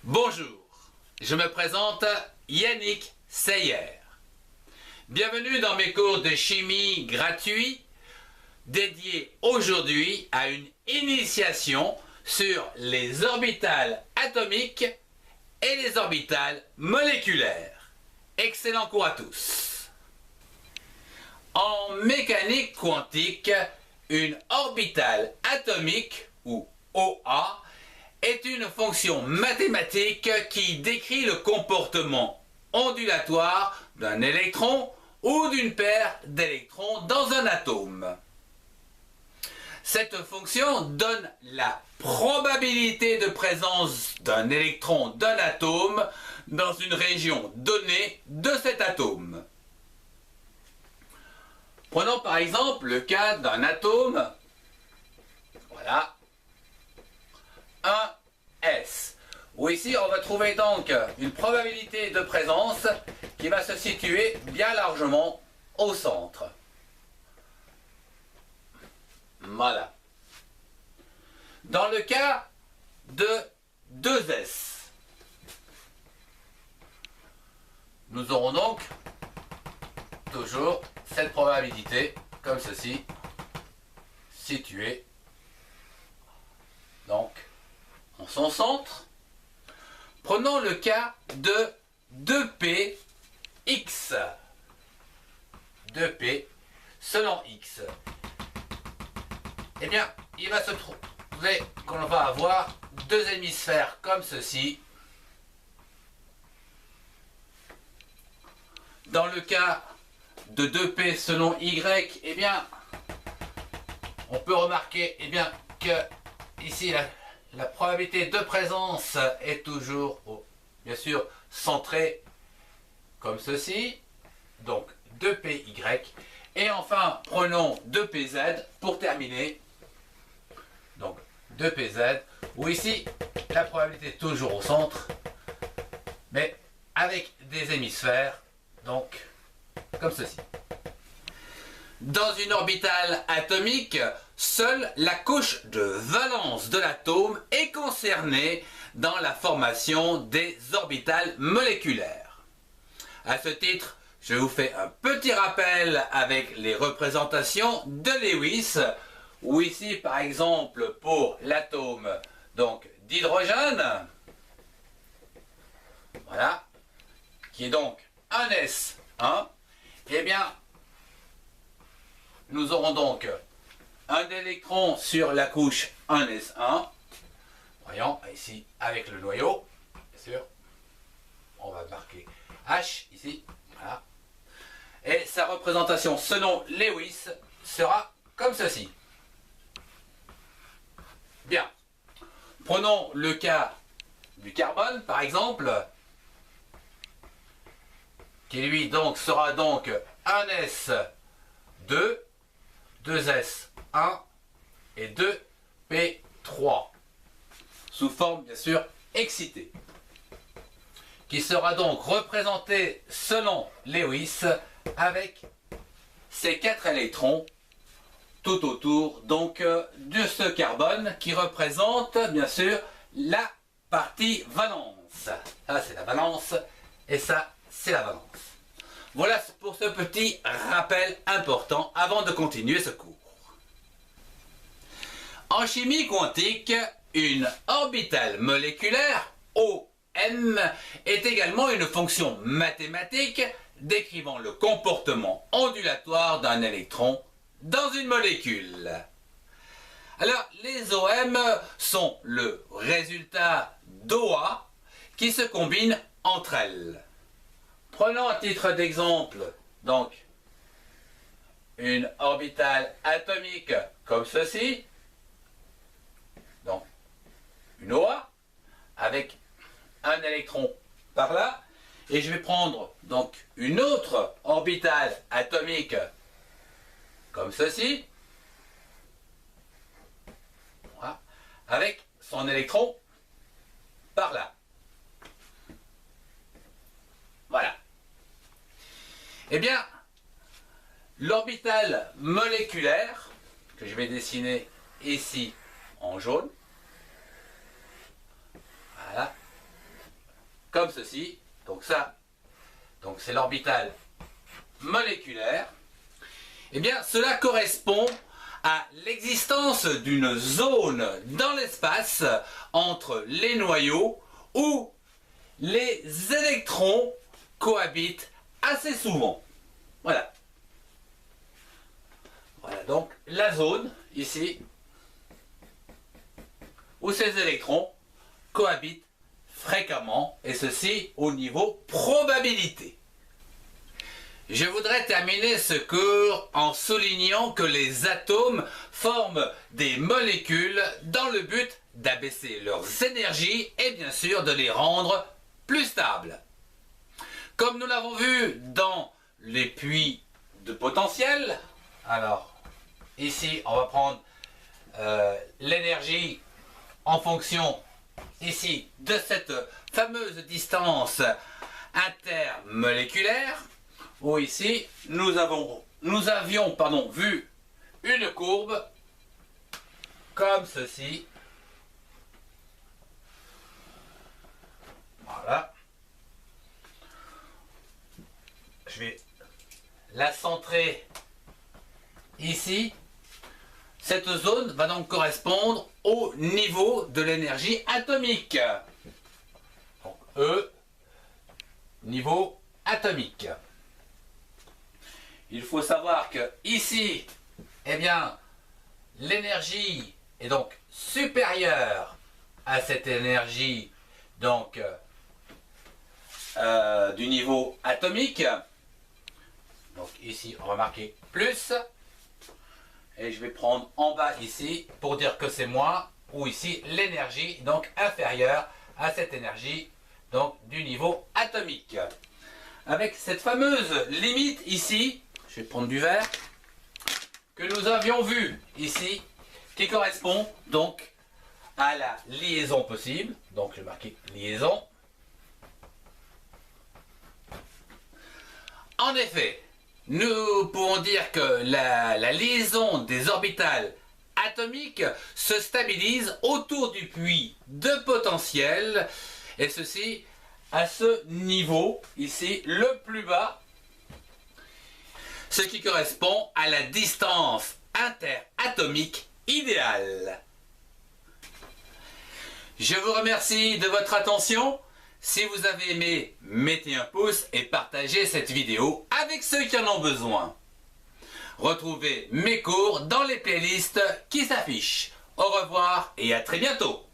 Bonjour, je me présente Yannick Seyer. Bienvenue dans mes cours de chimie gratuits dédiés aujourd'hui à une initiation sur les orbitales atomiques et les orbitales moléculaires. Excellent cours à tous. En mécanique quantique, une orbitale atomique, ou OA, est une fonction mathématique qui décrit le comportement ondulatoire d'un électron ou d'une paire d'électrons dans un atome. Cette fonction donne la probabilité de présence d'un électron d'un atome dans une région donnée de cet atome. Prenons par exemple le cas d'un atome, voilà, 1s, où ici on va trouver donc une probabilité de présence qui va se situer bien largement au centre. Voilà. Dans le cas de 2s, nous aurons donc toujours cette probabilité comme ceci, située donc en son centre. Prenons le cas de 2px. 2p selon x. Eh bien, il va se trouver qu'on va avoir deux hémisphères comme ceci. Dans le cas de 2p selon y, eh bien, on peut remarquer que ici la probabilité de présence est toujours, bien sûr, centrée comme ceci. Donc 2py. Et enfin, prenons 2pz pour terminer. Donc 2pz, où ici, la probabilité est toujours au centre, mais avec des hémisphères, donc comme ceci. Dans une orbitale atomique, seule la couche de valence de l'atome est concernée dans la formation des orbitales moléculaires. À ce titre, je vous fais un petit rappel avec les représentations de Lewis, où ici par exemple pour l'atome donc d'hydrogène, voilà, qui est donc un S1, eh bien nous aurons donc un électron sur la couche 1s1. Voyons ici avec le noyau, bien sûr. On va marquer H ici. Voilà. Et sa représentation selon Lewis sera comme ceci. Bien. Prenons le cas du carbone par exemple, qui lui donc sera donc 1s2, 2s1 et 2p3 sous forme bien sûr excitée, qui sera donc représenté selon Lewis avec ces 4 électrons tout autour donc de ce carbone qui représente bien sûr la partie valence. Ça c'est la valence et ça c'est la valence. Voilà pour ce petit rappel important avant de continuer ce cours. En chimie quantique, une orbitale moléculaire, OM, est également une fonction mathématique décrivant le comportement ondulatoire d'un électron dans une molécule. Alors, les OM sont le résultat d'OA qui se combinent entre elles. Prenons à titre d'exemple, donc, une orbitale atomique comme ceci, donc une OA, avec un électron par là, et je vais prendre donc une autre orbitale atomique comme ceci, voilà, avec son électron par là. Voilà. Eh bien, l'orbitale moléculaire, que je vais dessiner ici en jaune, voilà, comme ceci. Donc ça, donc c'est l'orbital moléculaire. Eh bien, cela correspond à l'existence d'une zone dans l'espace entre les noyaux où les électrons cohabitent assez souvent. Voilà. Voilà donc la zone ici où ces électrons cohabitent fréquemment, et ceci au niveau probabilité. Je voudrais terminer ce cours en soulignant que les atomes forment des molécules dans le but d'abaisser leurs énergies et bien sûr de les rendre plus stables. Comme nous l'avons vu dans les puits de potentiel, alors ici on va prendre l'énergie en fonction ici de cette fameuse distance intermoléculaire, où ici nous avions vu une courbe comme ceci. Voilà. Je vais la centrer ici. Cette zone va donc correspondre au niveau de l'énergie atomique. Donc E, niveau atomique. Il faut savoir que ici, eh bien, l'énergie est donc supérieure à cette énergie donc du niveau atomique. Donc ici, on va marquer plus. Et je vais prendre en bas ici pour dire que c'est moins, ou ici l'énergie donc inférieure à cette énergie donc du niveau atomique. Avec cette fameuse limite ici, je vais prendre du verre, que nous avions vu ici, qui correspond donc à la liaison possible. Donc je vais marquer liaison. En effet, nous pouvons dire que la liaison des orbitales atomiques se stabilise autour du puits de potentiel, et ceci à ce niveau ici le plus bas, ce qui correspond à la distance interatomique idéale. Je vous remercie de votre attention. Si vous avez aimé, mettez un pouce et partagez cette vidéo avec ceux qui en ont besoin. Retrouvez mes cours dans les playlists qui s'affichent. Au revoir et à très bientôt.